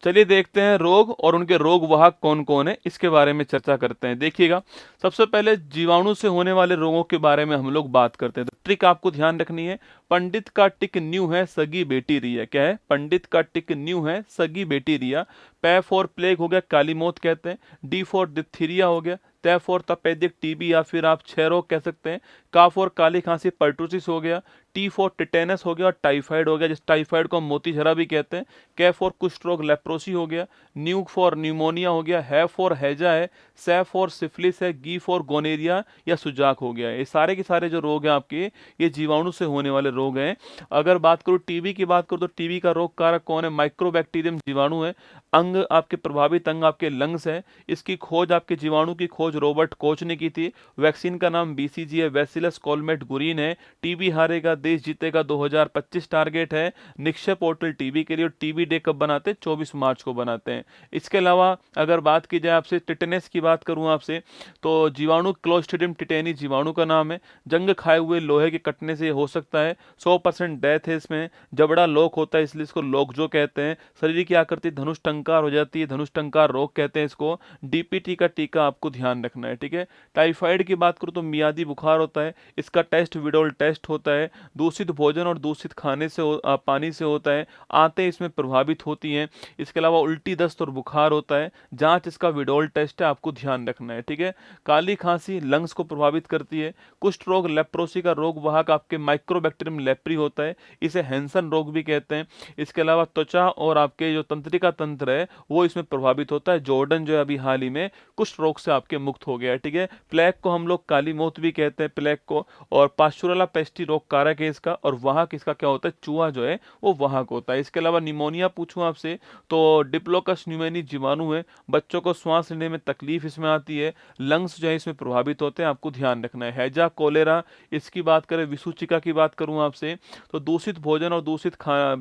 चलिए देखते हैं रोग और उनके रोग वाहक कौन कौन है, इसके बारे में चर्चा करते हैं। देखिएगा, सबसे पहले जीवाणु से होने वाले रोगों के बारे में हम लोग बात करते हैं। तो ट्रिक आपको ध्यान रखनी है, पंडित का टिक न्यू है सगी बेटी रिया। क्या है? पंडित का टिक न्यू है सगी बेटी रिया। पै फॉर प्लेग हो गया, काली मौत कहते हैं। डी फॉर डिप्थीरिया हो गया। तै फॉर तपेदिक टीबी या फिर आप क्षय रोग कह सकते हैं। का फॉर काली खांसी पर्टुसिस हो गया। टी फॉर टिटेनस हो गया और टाइफाइड हो गया, जिस टाइफाइड को हम मोतीझरा भी कहते हैं। कै फॉर कुष्ठ रोग लेप्रोसी हो गया। न्यू फॉर न्यूमोनिया हो गया। है फॉर हैजा है। सै फॉर सिफिलिस है। गी फॉर गोनेरिया या सुजाक हो गया। ये सारे के सारे जो रोग हैं आपके, ये जीवाणु से होने वाले रोग हैं। अगर बात करूँ टीबी की बात करूँ, तो टीबी का रोग कारक कौन है? माइक्रोबैक्टीरियम जीवाणु है। अंग आपके प्रभावित अंग आपके लंग्स है। इसकी खोज आपके जीवाणु की खोज रॉबर्ट कोच ने की थी। वैक्सीन का नाम बीसीजी है, बैसिलस कॉलमेट गुरीन है। टीबी हारेगा देश जीतेगा 2025 टारगेट है निक्षय पोर्टल टीबी के लिए। और टीबी डे कब बनाते हैं? 24 मार्च को बनाते हैं। इसके अलावा अगर बात की जाए आपसे टिटेनस की बात करूं आपसे, तो जीवाणु क्लोस्ट्रिडियम टिटेनी जीवाणु का नाम है। जंग खाए हुए लोहे के कटने से हो सकता है। 100% डेथ है इसमें। जबड़ा लोक होता है, इसलिए इसको लोकजो कहते हैं। शरीर की आकृति धनुष टंकार हो जाती है, धनुष टंकार रोग कहते हैं इसको। डीपीटी का टीका आपको ध्यान रखना है, ठीक है। टाइफाइड की बात करूं तो मियादी बुखार होता है, इसका टेस्ट विडोल टेस्ट होता है। दूषित भोजन और दूषित खाने से पानी से होता है। आंतें इसमें प्रभावित होती हैं। इसके अलावा उल्टी दस्त और बुखार होता है। जांच इसका विडोल टेस्ट है, आपको ध्यान रखना है, ठीक है। काली खांसी लंग्स को प्रभावित करती है। कुष्ठ रोग लेप्रोसी का रोग वाहक आपके माइक्रोबैक्टीरियम लेप्री होता है, इसे हैंसन रोग भी कहते हैं। इसके अलावा त्वचा और आपके जो तंत्रिका तंत्र है वो इसमें प्रभावित होता है। जॉर्डन जो है अभी हाल ही में कुष्ठ रोग से आपके मुक्त हो गया है, ठीक है। प्लेग को हम लोग काली मौत भी कहते हैं, प्लेग को। और पास्चुरला पेस्टी रोग कारक है इसका, और वाहक इसका क्या होता है? चूहा जो है वो वाहक होता है। इसके अलावा निमोनिया पूछूं आपसे, तो डिप्लोकस न्यूमोनी जीवाणु है। बच्चों को श्वास लेने में तकलीफ इसमें आती है। लंग्स जो है इसमें प्रभावित होते हैं, आपको ध्यान रखना है। हैजा कोलेरा, इसकी बात करें, विसूचिका की बात करूं आपसे, तो दूषित भोजन और दूषित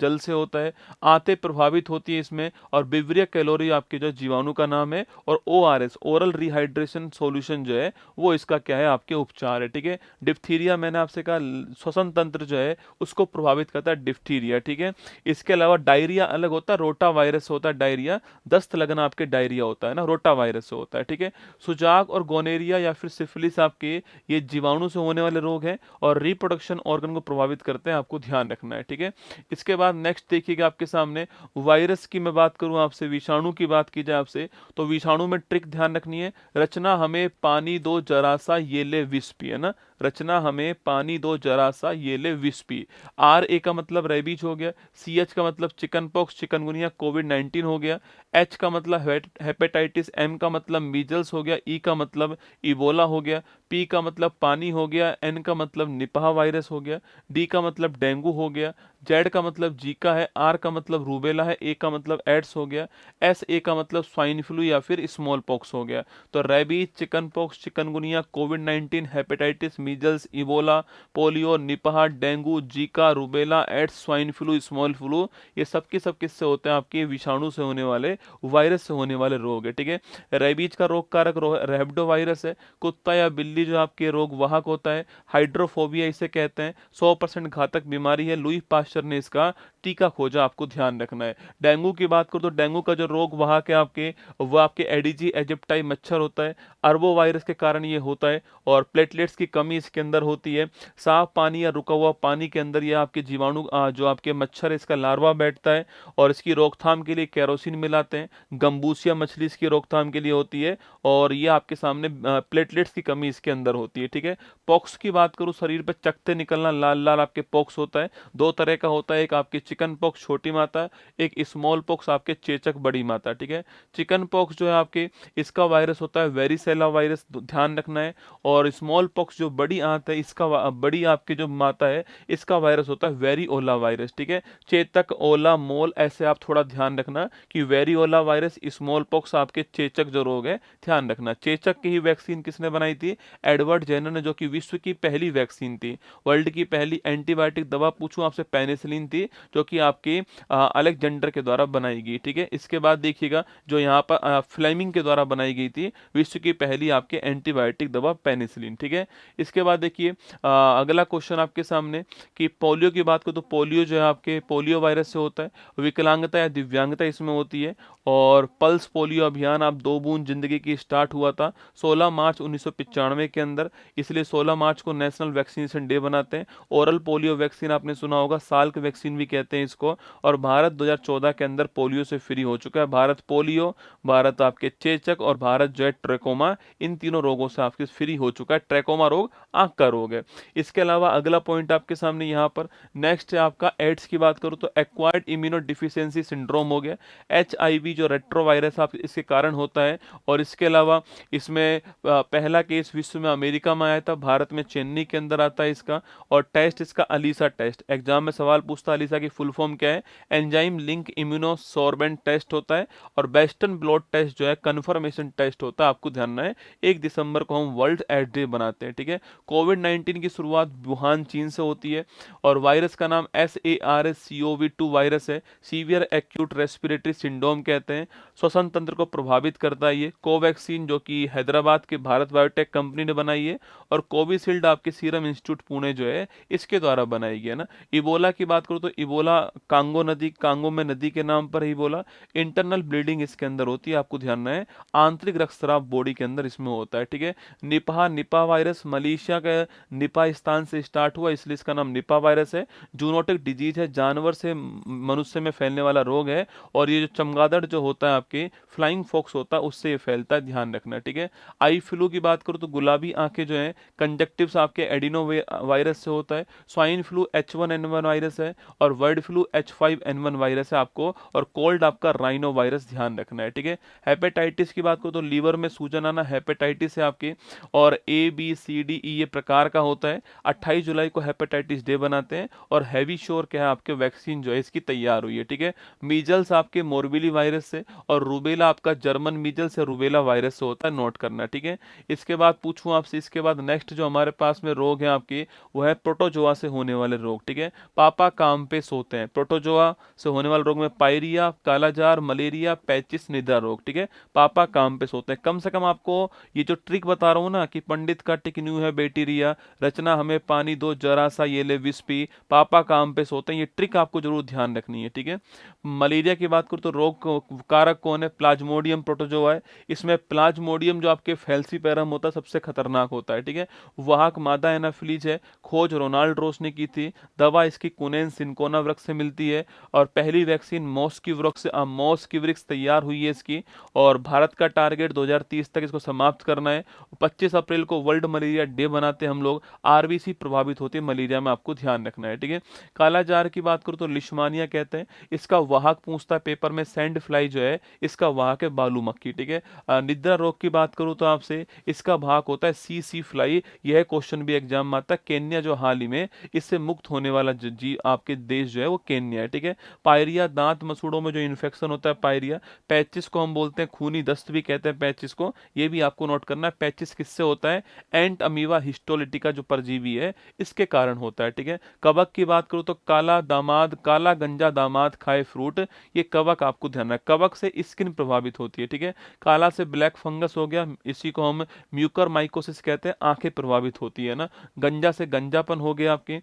जल से होता है। आंतें प्रभावित होती है इसमें। और बिवरिया कैलोरी आपके जो जीवाणु का नाम है। और ओआरएस ओरल रिहाइड्रेशन सॉल्यूशन जो है वो इसका क्या है? आपके उपचार है, ठीक है। डिप्थीरिया मैंने आपसे कहा, श्वसन तंत्र जो है उसको प्रभावित करता है डिप्थीरिया, ठीक है। इसके अलावा डायरिया अलग होता है, रोटा वायरस होता है डायरिया। दस्त लगना आपके डायरिया होता है ना, रोटा वायरस से होता है, ठीक है। सुजाक और गोनेरिया या फिर सिफिलिस आपके, ये जीवाणु से होने वाले रोग हैं और रिप्रोडक्शन ऑर्गन को प्रभावित करते हैं, आपको ध्यान रखना है, ठीक है। इसके बाद नेक्स्ट देखिएगा आपके सामने, वायरस की मैं बात करूं आपसे, विषाणु की बात की जाए आपसे, तो विषाणु में ट्रिक ध्यान रखनी है। रचना हमें पानी दो जरा सा ये ले विष पी, है ना। रचना हमें पानी दो जरा सा ये ले विष पी। आर ए का मतलब रेबीज हो गया। सी एच का मतलब चिकन पॉक्स चिकनगुनिया कोविड-19 हो गया। एच का मतलब हेपेटाइटिस। एम का मतलब मीजल्स हो गया। ई का मतलब इबोला हो गया। पी का मतलब पानी हो गया। एन का मतलब निपाह वायरस हो गया। डी का मतलब डेंगू हो गया। जेड का मतलब जीका है। आर का मतलब रूबेला है। ए का मतलब एड्स हो गया। एस ए का मतलब स्वाइन फ्लू या फिर स्मॉल पॉक्स हो गया। तो रेबीज, चिकन पॉक्स चिकनगुनिया, कोविड-19, hepatitis, measles, Ebola, polio, Nipah, dengue, Zika, rubella, AIDS, swine flu, small flu, ये सब के सब किससे होते हैं? आपके विषाणु से होने वाले, वायरस से होने वाले रोग है, ठीक है। रेबीज का रोग कारक रैबिडो वायरस है। कुत्ता या बिल्ली जो आपके रोग वाहक होता है। हाइड्रोफोबिया इसे कहते हैं। 100% घातक बीमारी है। लुई पास्चर ने इसका टीका खोजा, आपको ध्यान रखना है। डेंगू की बात करो तो डेंगू का जो रोग वाहक है आपके, वो आपके एडिजी एजिप्टाई मच्छर होता है। अरबो वायरस के कारण ये होता है। और प्लेटलेट्स की कमी इसके अंदर होती है। साफ पानी या रुका हुआ पानी के अंदर ये आपके जीवाणु जो आपके मच्छर है इसका लार्वा बैठता है। और इसकी रोकथाम के लिए केरोसिन मिलाते हैं। गंबूसिया मछली इसकी रोकथाम के लिए होती है। और ये आपके सामने प्लेटलेट्स की कमी इसके अंदर होती है, ठीक है। पॉक्स की बात करूं, शरीर पे चकते निकलना, लाल लाल आपके पॉक्स होता है। दो तरह का होता है, एक आपकी चिकन पॉक्स छोटी माता, एक स्मॉल पॉक्स आपके चेचक बड़ी माता, ठीक है। चिकन पॉक्स जो है आपके, इसका वायरस होता है वेरिसेला वायरस, ध्यान रखना है। और स्मॉल पॉक्स जो बड़ी आंत है, इसका बड़ी आपकी जो माता है, इसका वायरस होता है वेरिओला वायरस, ठीक है। चेतक, ओला, मोल, ऐसे आप थोड़ा ध्यान रखना कि वेरिओला वायरस, स्मॉल पॉक्स आपके चेचक जो रोग है, ध्यान रखना। चेचक की ही वैक्सीन किसने बनाई थी? एडवर्ड जेनर ने, जो कि विश्व की पहली वैक्सीन थी। वर्ल्ड की पहली एंटीबायोटिक दवा पूछूं आपसे, पेनिसिलिन पेनिसिलिन थी, जो कि आपकी अलेक्जेंडर के द्वारा बनाई गई। ठीक है, इसके बाद देखिएगा जो यहाँ पर फ्लेमिंग के द्वारा बनाई गई थी विश्व की पहली आपके एंटीबायोटिक दवा पेनिसिलिन। ठीक है, इसके बाद देखिए अगला क्वेश्चन आपके सामने कि पोलियो की बात करो तो पोलियो जो है आपके पोलियो वायरस से होता है, विकलांगता या दिव्यांगता इसमें होती है। और पल्स पोलियो अभियान आप 2 बूंद जिंदगी की स्टार्ट हुआ था 16 मार्च 1995 के अंदर, इसलिए 16 मार्च को नेशनल वैक्सीनेशन डे बनाते हैं। ओरल पोलियो वैक्सीन आपने सुना होगा, साल्क वैक्सीन भी कहते हैं इसको। और भारत 2014 के अंदर पोलियो से फ्री हो चुका है। भारत पोलियो, भारत आपके चेचक और भारत जो है ट्रैकोमा, इन तीनों रोगों से आपके फ्री हो चुका है। ट्रैकोमा रोग आंख का रोग है। इसके अलावा अगला पॉइंट आपके सामने यहाँ पर नेक्स्ट है आपका एड्स की बात करूँ तो एक्वायर्ड इम्यूनो डिफिशियंसी सिंड्रोम हो गया, HIV जो रेट्रोवायरस आप इसके कारण होता है। और इसके अलावा इसमें पहला केस विश्व में अमेरिका में आया था, भारत में चेन्नई के अंदर आता है इसका। और टेस्ट इसका अलीसा टेस्ट, एग्जाम में सवाल पूछता है अलीसा की फुल फॉर्म क्या है, एंजाइम लिंक इम्यूनोसोर्बेंट टेस्ट होता है। और वेस्टर्न ब्लॉट टेस्ट जो है कन्फर्मेशन टेस्ट होता है। आपको ध्यान रहे 1 दिसंबर को हम वर्ल्ड एड्स डे बनाते हैं। ठीक है, कोविड-19 की शुरुआत वुहान चीन से होती है और वायरस का नाम SARS-CoV-2 वायरस है, सीवियर एक्यूट रेस्पिरेटरी सिंड्रोम कहते हैं। श्वसन तंत्र को प्रभावित करता है ये। कोवैक्सीन जो कि हैदराबाद के भारत बायोटेक कंपनी ने बनाई है, और कोविशील्ड आपके सीरम इंस्टीट्यूट पुणे जो है इसके द्वारा बनाई गई है ना। इबोला की बात करूँ तो इबोला कांगो नदी, कांगो में नदी के नाम पर इबोला। इंटरनल ब्लीडिंग इसके अंदर होती है, आपको ध्यान रहे आंतरिक रक्तस्राव बॉडी के अंदर इसमें होता है। ठीक है, निपा वायरस मलेशिया का निपा स्थान से स्टार्ट हुआ, इसलिए इसका नाम निपा वायरस है। जूनोटिक डिजीज है, जानवर से मनुष्य में फैलने वाला रोग है। और ये जो चमगादड़ जो होता है आपके फ्लाइंग फॉक्स होता है उससे ये फैलता है, ध्यान रखना। ठीक है, आई फ्लू की बात करूँ तो गुलाबी आंखें जो है कंजक्टिव्स आपके एडिनो वायरस से होता है। स्वाइन फ्लू H1N1 वायरस है। और बर्ड फ्लू H5N1 वायरस है आपको। और कोल्ड आपका राइनो वायरस, ध्यान रखना है। ठीक है, हेपेटाइटिस की बात करूँ तो लीवर में सूजन आना हेपेटाइटिस है आपके। और ABCDE ये प्रकार का होता है। 28 जुलाई को हेपेटाइटिस डे बनाते हैं। और हैवी श्योर क्या है आपके वैक्सीन जो है इसकी तैयार हुई है। ठीक है, मीजल्स आपके मोरबिली वायरस से, और रूबेला आपका जर्मन मीजल्स या रूबेला वायरस से होता है, नोट करना। ठीक है, इसके बाद पूछूं आपसे, इसके बाद नेक्स्ट जो हमारे पास में रोग है आपके वो है प्रोटोजोआ से होने वाले रोग। ठीक है, पापा काम पे सोते हैं। प्रोटोजोआ से होने वाले रोग में पायरिया, कालाजार, मलेरिया, पैचिस, निद्रा रोग। ठीक है, पापा काम पे सोते हैं। कम से कम आपको ये जो ट्रिक बता रहा हूँ ना कि पंडित का टिक न्यू है बैक्टीरिया, रचना हमें पानी दो जरा सा ये ले विष पी, पापा काम पे सोते हैं, ये ट्रिक आपको जरूर ध्यान रखनी है। ठीक है, मलेरिया की बात करूँ तो रोग कारक कौन है, प्लाज्मोडियम प्रोटोजोआ है। इसमें प्लाज्मोडियम जो आपके फैल्सीपेरम होता है सबसे खतरनाक होता है। ठीक है, वाहक मादा एनाफिलीज है। खोज रोनाल्ड रोस ने की थी। दवा इसकी कुनेन सिंकोना वृक्ष से मिलती है। और पहली वैक्सीन मॉस की वृक्ष तैयार हुई है इसकी। और भारत का टारगेट 2030 तक इसको समाप्त करना है। 25 अप्रैल को वर्ल्ड मलेरिया डे बनाते हैं हम लोग। RBC प्रभावित होती है मलेरिया में, आपको ध्यान रखना है। ठीक है, कालाजार की बात करूँ तो लिशमानिया कहते हैं। इसका वाहक पूछता है पेपर में, सैंड फ्लाई जो है इसका वाहक है बालू मक्खी। ठीक है, निद्रा रोग की बात करूं तो आपसे इसका वाहक होता है सी फ्लाई। यह क्वेश्चन भी एग्जाम में आता है। केन्या जो हाल ही में इससे मुक्त होने वाला जी आपके देश जो है वो केन्या है। ठीक है, पायरिया दांत मसूड़ों में जो इन्फेक्शन होता है पायरिया। पैचिस को हम बोलते हैं खूनी दस्त भी कहते हैं पैचिस को, ये भी आपको नोट करना है। पैचिस किससे होता है, एंट अमीवा हिस्टोलिटिका जो परजीवी है इसके कारण होता है। ठीक है, कवक की बात करूं तो काला गंजा दामाद खाए फ्रूट, ये कवक आपको ध्यान है। कवक से स्किन प्रभावित होती है। ठीक है, काला से ब्लैक फंगस हो गया, इसी को हम म्यूकर माइकोसिस कहते हैं, आंखें प्रभावित होती है ना। गंजा से गंजापन हो गया आपके।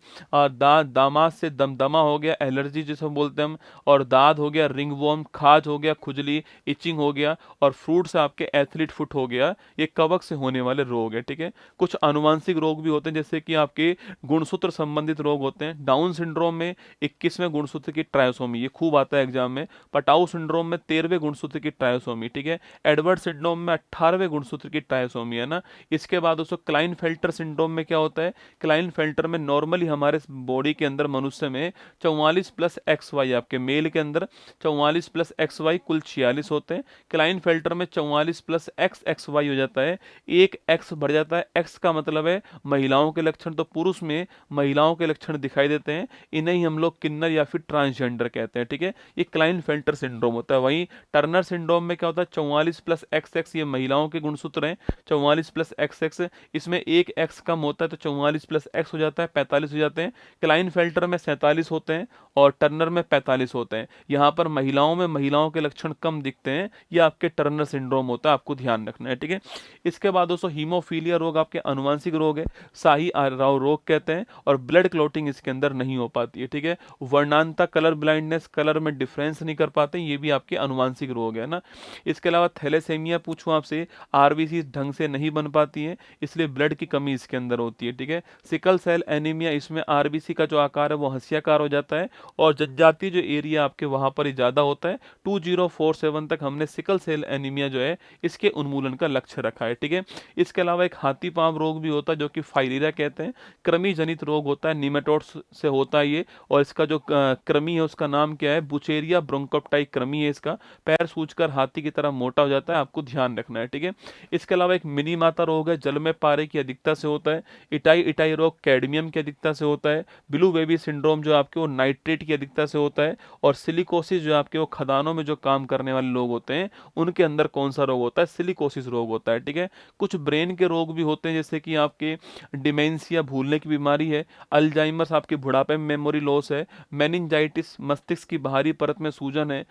दामाद से दमदमा हो गया, एलर्जी जिसे बोलते हैं हम। और दाद हो गया रिंगवॉर्म, खाज हो गया खुजली, इचिंग हो गया। और फ्रूट से आपके एथलीट फुट हो गया, ये कवक से होने वाले रोग है। ठीक है, कुछ अनुवांशिक रोग भी होते हैं जैसे कि आपके गुणसूत्र संबंधित रोग होते हैं। डाउन सिंड्रोम में 21वें गुणसूत्र की ट्रायोसोमी, ये खूब आता है एग्जाम में। पटाउ सिंड्रोम में 13वें गुणसूत्र की ट्रायोसोमी। ठीक है, एडवर्ड सिंड्रोम में 18वें गुणसूत्र की ट्रायोसोमी है ना। इसके बाद दोस्तों क्लाइनफेल्टर सिंड्रोम में क्या होता है, क्लाइनफेल्टर में नॉर्मली हमारे बॉडी के अंदर मनुष्य में 44+XY, आपके मेल के अंदर 44+XY कुल 46 होते हैं। क्लाइनफेल्टर में 44+XXY हो जाता है, एक X बढ़ जाता है। X का मतलब है महिलाओं के लक्षण, तो पुरुष में महिलाओं के लक्षण दिखाई देते हैं, इन्हें ही हम लोग किन्नर या फिर ट्रांसजेंडर कहते हैं। ठीक है, ये क्लाइनफेल्टर सिंड्रोम होता है। वहीं टर्नर सिंड्रोम में क्या होता है, 44+XX, ये महिलाओं के गुणसूत्र हैं। 44+XX, इसमें एक X कम होता है तो 44+X हो जाता है, 45 हो जाते हैं। क्लाइनफेल्टर में में 47 होते हैं और टर्नर में 45 होते हैं। यहाँ पर महिलाओं के लक्षण कम दिखते हैं, ये आपके टर्नर सिंड्रोम होता है, आपको ध्यान रखना है, ठीक है। इसके बाद दोस्तों हीमोफीलिया रोग आपके आनुवांशिक रोग है, शाही राव रोग कहते हैं, और ब्लड क्लॉटिंग इसके अंदर नहीं हो पाती है, ठीक है। वर्णांता कलर ब्लाइंडनेस, कलर में डिफरेंस नहीं कर पाते, ये भी आपके आनुवांशिक रोग है ना। इसके अलावा थैलेसेमिया पूछूं आपसे, आरबीसी ढंग से नहीं बन पाती है, इसलिए ब्लड की कमी इसके अंदर होती है, ठीक है। सिकल सेल एनीमिया, इसमें आरबीसी का जो आकार है वो हंसियाकार हो जाता है, और जनजातीय जो एरिया आपके वहां पर ही ज्यादा होता है। 2047 तक हमने सिकल सेल एनीमिया जो है इसके उन्मूलन का लक्ष्य रखा है, ठीक है। इसके अलावा एक हाथी पांव रोग भी होता है जो कि फाइलेरिया कहते हैं, कृमि जनित रोग होता है, निमेटोड्स से होता है ये, और इसका जो कृमि है उसका नाम क्या है, बुचेरिया ब्रोंकोप्टाई कृमि है इसका। पैर सूजकर हाथी की तरह मोटा हो जाता है, आपको ध्यान रखना है, ठीक है। इसके अलावा एक मिनी माता रोग है, जल में पारे की अधिकता से होता है। इटाई इटाई रोग कैडमियम की अधिकता से होता है। ब्लू बेबी सिंड्रोम जो आपके वो नाइट्रेट की अधिकता से होता है। और सिलिकोसिस जो आपके वो खदानों में जो काम करने वाले लोग होते हैं उनके अंदर कौन सा रोग होता है, सिलिकोसिस रोग होता है, ठीक है। कुछ ब्रेन के रोग भी होते हैं, जैसे कि आपके डिमेंशिया भूलने की बीमारी है, अल्जाइमर्स आपके बुढ़ापे में मेमोरी लॉस है, मेनिंजाइटिस मस्तिष्क की बाहरी परत में सूजन है,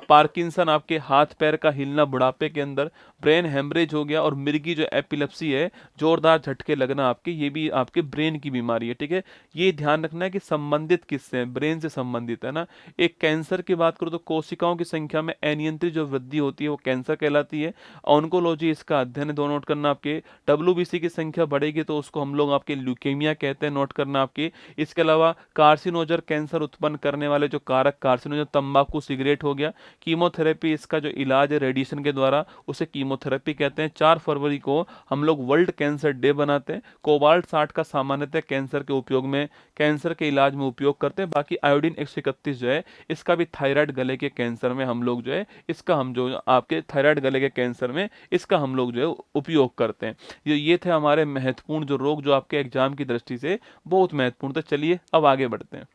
पार्किंसन आपके हाथ पैर का हिलना बुढ़ापे के अंदर, ब्रेन हेमरेज हो गया, और मिर्गी जो एपिलेप्सी है, जोरदार झटके लगना आपके, ये भी आपके ब्रेन की बीमारी है, ठीक है। ये ध्यान रखना है कि संबंधित किससे है, ब्रेन से संबंधित है ना। एक कैंसर की बात करो तो कोशिकाओं की संख्या में अनियंत्रित जो वृद्धि होती है वो कैंसर कहलाती है। ऑन्कोलॉजी इसका अध्ययन है, दो नोट करना आपके। डब्ल्यूबीसी की संख्या बढ़ेगी तो उसको हम लोग आपके ल्यूकेमिया कहते हैं, नोट करना आपके। इसके अलावा कार्सिनोजर कैंसर उत्पन्न करने वाले जो कारक कार्सिनोजर, तंबाकू सिगरेट हो गया। कीमोथेरेपी इसका जो इलाज है रेडिएशन के द्वारा, उसे कीमोथेरेपी कहते हैं। 4 फरवरी को हम लोग वर्ल्ड कैंसर डे बनाते हैं। कोबाल्ट 60 का सामान्यतः कैंसर के उपयोग में, कैंसर के इलाज में उपयोग करते हैं। बाकी आयोडीन 131 जो है इसका भी थायराइड गले के कैंसर में हम लोग जो है इसका हम जो आपके थायराइड गले के कैंसर में इसका हम लोग जो है उपयोग करते हैं। ये थे हमारे महत्वपूर्ण जो रोग जो आपके एग्जाम की दृष्टि से बहुत महत्वपूर्ण थे। चलिए अब आगे बढ़ते हैं।